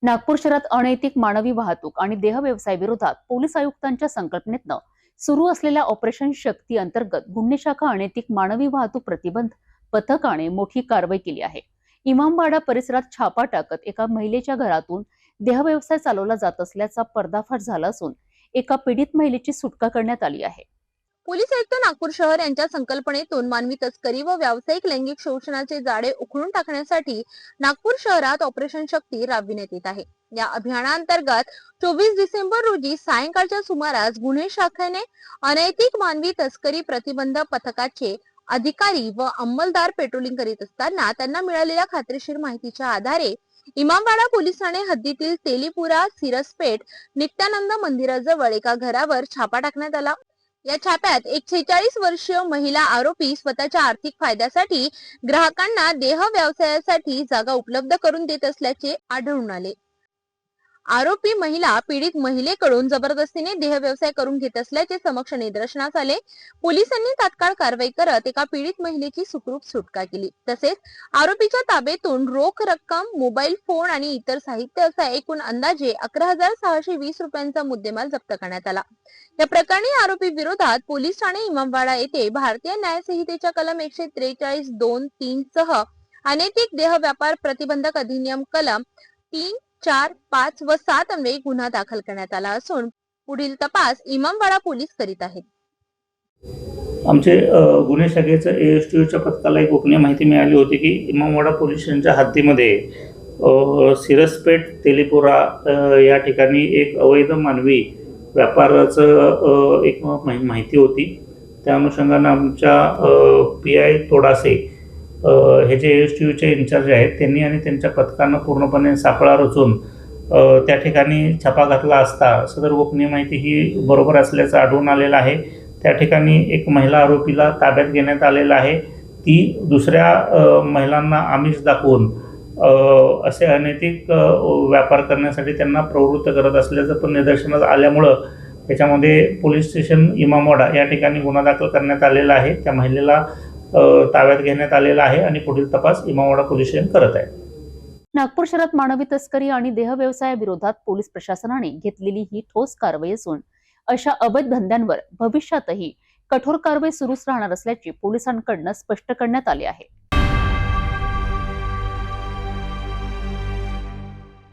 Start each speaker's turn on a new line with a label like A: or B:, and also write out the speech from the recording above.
A: नागपूर शहरात अनैतिक मानवी वाहतूक आणि देह व्यवसाय विरोधात पोलीस आयुक्तांच्या संकल्पनेतनं सुरू असलेल्या ऑपरेशन शक्ती अंतर्गत गुन्हे शाखा अनैतिक मानवी वाहतूक प्रतिबंध पथकाने मोठी कारवाई केली आहे। इमामबाडा परिसरात छापा टाकत एका महिलेच्या घरातून देह व्यवसाय चालवला जात असल्याचा पर्दाफाश झाला असून एका पीडित महिलेची सुटका करण्यात आली आहे।
B: पोलीस आयुक्त नागपूर शहर यांच्या संकल्पनेतून मानवी तस्करी व व्यावसायिक लैंगिक शोषणाचे जाळे उखडून टाकण्यासाठी नागपूर शहरात ऑपरेशन शक्ती राबविण्यात येत आहे। या अभियानांतर्गत 24 डिसेंबर रोजी सायंकाळच्या सुमारास गुन्हे शाखेने अनैतिक मानवी तस्करी प्रतिबंध पथकाचे अधिकारी व अंमलदार पेट्रोलिंग करीत असताना त्यांना मिळालेल्या खात्रीशीर माहितीच्या आधारे इमामबाडा पोलीस ठाणे हद्दीतील तेलीपुरा सिरसपेठ नित्यानंद मंदिराजवळ एका घरावर छापा टाकण्यात आला। या छाप्यात एक 46 वर्षीय महिला आरोपी स्वतःच्या आर्थिक फायद्यासाठी ग्राहकांना देह व्यवसायासाठी जागा उपलब्ध करून देत असल्याचे आढळून आले। आरोपी महिला पीडित महिलेकडून जबरदस्तीने देह व्यवसाय करून घेत असल्याचे समक्ष निदर्शनास आले। पोलिसांनी तात्काळ कारवाई करत एका पीडित महिलेची सुखरूप सुटका केली। तसेच आरोपीच्या ताब्यातून रोख रक्कम, मोबाईल फोन आणि इतर साहित्य असा एकूण अंदाजे 11,620 रुपयांचा मुद्देमाल जप्त करण्यात आला। या प्रकरणी आरोपी विरोधात पोलीस ठाणे इमामबाडा येथे भारतीय न्याय संहितेच्या कलम 143(2)(3) सह अनैतिक देह व्यापार प्रतिबंधक अधिनियम कलम 3, 4, 5 व 7 अन्वये गुन्हा दाखल करण्यात आला असून पुढील तपास इमामबाडा पोलीस करीत आहेत।
C: आमचे गुन्हे शाखेच्या ASTOच्या पथकाला एक गोपनीय माहिती मिळाली होती की इमामबाडा पोलीस स्टेशनच्या हद्दीमध्ये सिरसपेठ तेलीपुरा या ठिकाणी एक अवैध मानवी व्यापाराचं एक माहिती होती। त्या अनुषंगाने आमच्या PI तोडासे हे जे ASTOचे इन्चार्ज आहेत त्यांनी आणि त्यांच्या पथकानं पूर्णपणे सापळा रचून त्या ठिकाणी छापा घातला असता सदर गोपनीय माहिती ही बरोबर असल्याचं आढळून आलेलं आहे। त्या ठिकाणी एक महिला आरोपीला ताब्यात घेण्यात आलेला आहे। ती दुसऱ्या महिलांना आमिष दाखवून असे अनैतिक व्यापार करण्यासाठी त्यांना प्रवृत्त करत असल्याचं पण निदर्शनास आल्यामुळं त्याच्यामध्ये पोलीस स्टेशन इमामबाडा या ठिकाणी गुन्हा दाखल करण्यात आलेला आहे। त्या महिलेला ताब्यात घेण्यात आलेला आहे आणि पुढील तपास इमामबाडा पोलीस स्टेशन करत आहे।
A: नागपूर शहरात मानवी तस्करी आणि देह व्यवसायाविरोधात पोलीस प्रशासनाने घेतलेली ही ठोस कारवाई असून अशा अवैध धंद्यांवर भविष्यातही कठोर कारवाई सुरूच राहणार असल्याचे पोलिसांकडून स्पष्ट करण्यात आले आहे।